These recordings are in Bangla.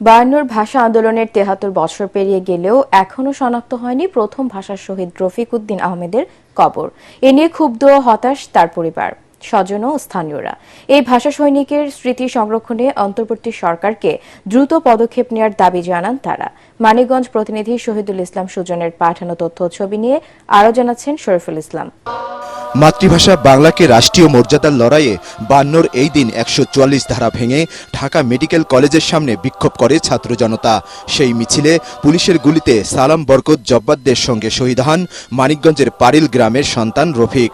বায়ান্নর ভাষা আন্দোলনের ৭৩ বছর পেরিয়ে গেলেও এখনও শনাক্ত হয়নি প্রথম ভাষা শহীদ রফিক উদ্দিন আহমেদের কবর। এ নিয়ে ক্ষুব্ধ ও হতাশ তার পরিবার, স্বজন ও স্থানীয়রা। এই ভাষা সৈনিকের স্মৃতি সংরক্ষণে অন্তর্বর্তী সরকারকে দ্রুত পদক্ষেপ নেওয়ার দাবি জানান তারা। মানিকগঞ্জ প্রতিনিধি শহীদুল ইসলাম সুজনের পাঠানো তথ্য ছবি নিয়ে আরও জানাচ্ছেন শরীফুল ইসলাম। মাতৃভাষা বাংলাকে রাষ্ট্রীয় মর্যাদার লড়াইয়ে ৫২র এই দিন ১৪৪ ধারা ভেঙে ঢাকা মেডিকেল কলেজের সামনে বিক্ষোভ করে ছাত্র জনতা। সেই মিছিলে পুলিশের গুলিতে সালাম বরকত জব্বারদের সঙ্গে শহীদ হন মানিকগঞ্জের পারিল গ্রামের সন্তান রফিক।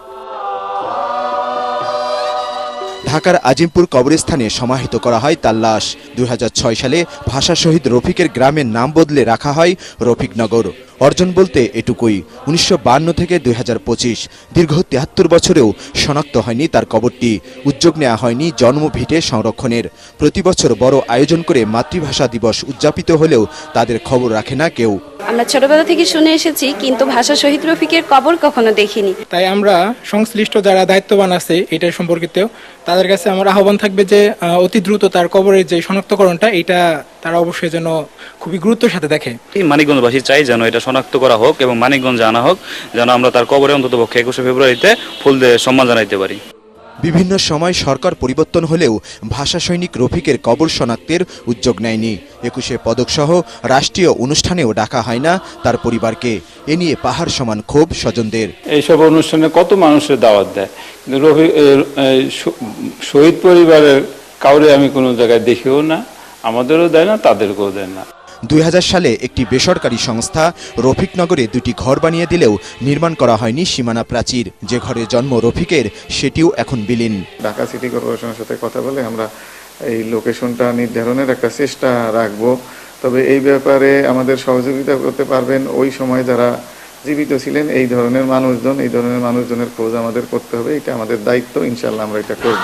ঢাকার আজিমপুর কবরস্থানে সমাহিত করা হয় তার লাশ। ২০০৬ সালে ভাষা শহীদ রফিকের গ্রামের নাম বদলে রাখা হয় রফিকনগর। অর্জন বলতে এটুকুই, ১৯৫২ থেকে ২০২৫ দীর্ঘ ৭৩ বছরেও শনাক্ত হয়নি তার কবরটি। উদ্যোগ নেওয়া হয়নি জন্মভিটে সংরক্ষণের। প্রতি বছর বড় আয়োজন করে মাতৃভাষা দিবস উদযাপিত হলেও তাদের খবর রাখে না কেউ। আমরা ছোটবেলা থেকে শুনে এসেছি, কিন্তু ভাষা শহীদ রফিকের কবর কখনো দেখিনি। তাই আমরা সংশ্লিষ্ট যারা দায়িত্ববান আছে এটা সম্পর্কিত তাদের কাছে আমার আহ্বান থাকবে যে অতি দ্রুত তার কবরের যে শনাক্তকরণটা এটা তারা অবশ্যই যেন খুবই গুরুত্বের সাথে দেখে। মানিকগঞ্জবাসী চাই যেন এটা শনাক্ত করা হোক এবং মানিকগঞ্জে আনা হোক, যেন আমরা তার কবরে অন্ততপক্ষে ২১শে ফেব্রুয়ারিতে ফুল দিয়ে সম্মান জানাইতে পারি। বিভিন্ন সময় সরকার পরিবর্তন হলেও ভাষা সৈনিক রফিকের কবর শনাক্তের উদ্যোগ নেয়নি। ২১শে পদকসহ রাষ্ট্রীয় অনুষ্ঠানেও ডাকা হয় না তার পরিবারকে। এ নিয়ে পাহাড় সমান ক্ষোভ স্বজনদের। এইসব অনুষ্ঠানে কত মানুষের দাওয়াত দেয়, কিন্তু শহীদ পরিবারের কাউরে আমি কোনো জায়গায় দেখিও না, আমাদেরও দেয় না, তাদেরকেও দেয় না। ২০০০ সালে একটি বেসরকারি সংস্থা রফিকনগরে দুটি ঘর বানিয়ে দিলেও নির্মাণ করা হয়নি সীমানা প্রাচীর। যে ঘরে জন্ম রফিকের সেটিও এখন বিলীন। ঢাকা সিটি কর্পোরেশনের সাথে কথা বলে আমরা এই লোকেশনটা নির্ধারণের একটা চেষ্টা রাখবো। তবে এই ব্যাপারে আমাদের সহযোগিতা করতে পারবেন ওই সময় যারা জীবিত ছিলেন এই ধরনের মানুষজনের খোঁজ আমাদের করতে হবে। এটা আমাদের দায়িত্ব, ইনশাল্লাহ আমরা এটা করব।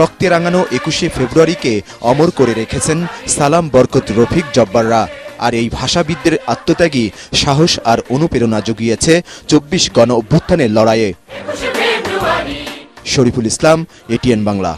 রক্তে রাঙানো ২১শে ফেব্রুয়ারিকে অমর করে রেখেছেন সালাম বরকত রফিক জব্বাররা। আর এই ভাষাবিদদের আত্মত্যাগী সাহস আর অনুপ্রেরণা জুগিয়েছে ২৪ গণ অভ্যুত্থানের লড়াইয়ে। শরীফুল ইসলাম, এটিএন বাংলা।